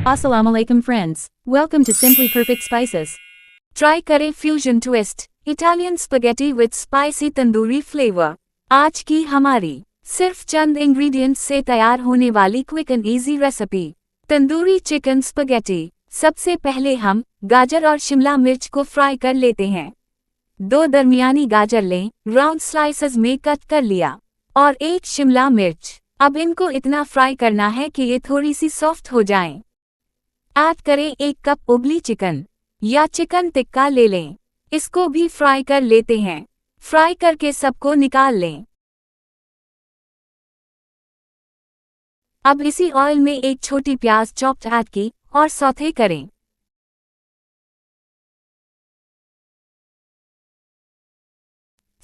Assalamu alaikum friends. Welcome to Simply Perfect Spices. Try करें fusion twist Italian spaghetti with spicy tandoori flavour. आज की हमारी सिर्फ चंद ingredients से तैयार होने वाली quick and easy recipe tandoori chicken spaghetti. सबसे पहले हम गाजर और शिमला मिर्च को फ्राई कर लेते हैं। 2 दरमियानी गाजर लें, राउंड स्लाइसेस में कट कर लिया, और 1 शिमला मिर्च। अब इनको इतना फ्राई करना है कि ये थोड़ी सी सॉफ्ट हो जाएं। ऐड करें 1 कप उबली चिकन या चिकन टिक्का ले लें, इसको भी फ्राई कर लेते हैं। फ्राई करके सबको निकाल लें। अब इसी ऑयल में 1 छोटी प्याज चॉप्ड ऐड की और सौते करें।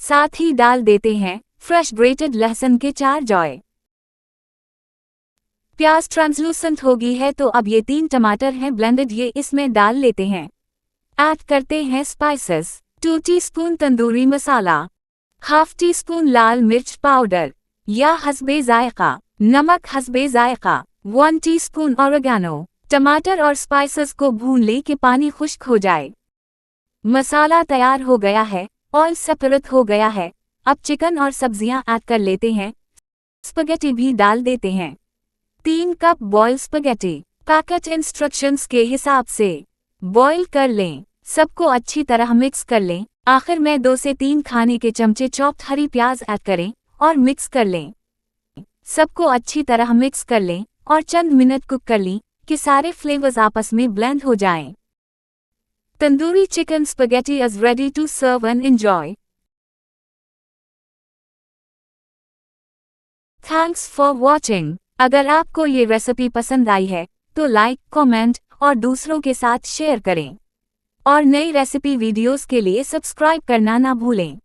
साथ ही डाल देते हैं फ्रेश ग्रेटेड लहसुन के 4 जॉय। प्याज ट्रांसलूसेंट हो गई है तो अब ये 3 टमाटर हैं ब्लेंडेड, ये इसमें डाल लेते हैं। ऐड करते हैं spices. 2 teaspoon tandoori masala, ½ teaspoon लाल मिर्च पाउडर या हस्बे जायका, नमक हस्बे जायका, 1 टीस्पून ऑरिगेनो। टमाटर और स्पाइसेस को भून ले कि पानी खुश्क हो जाए। मसाला तैयार हो गया है, ऑयल सेपरेट हो गया है। अब चिकन और सब्जियां ऐड कर लेते हैं। स्पगेटी भी डाल देते हैं। 3 cup boil spaghetti packet instructions के हिसाब से बॉईल कर लें। सबको अच्छी तरह मिक्स कर लें। आखिर में 2 से 3 खाने के चमचे चॉप्ड हरी प्याज ऐड करें और मिक्स कर लें। सबको अच्छी तरह मिक्स कर लें और चंद मिनट कुक कर लें कि सारे फ्लेवर्स आपस में ब्लेंड हो जाएं। Tandoori chicken spaghetti is ready to serve and enjoy. Thanks for watching. अगर आपको ये रेसिपी पसंद आई है तो लाइक, कमेंट और दूसरों के साथ शेयर करें। और नई रेसिपी वीडियोस के लिए सब्सक्राइब करना ना भूलें।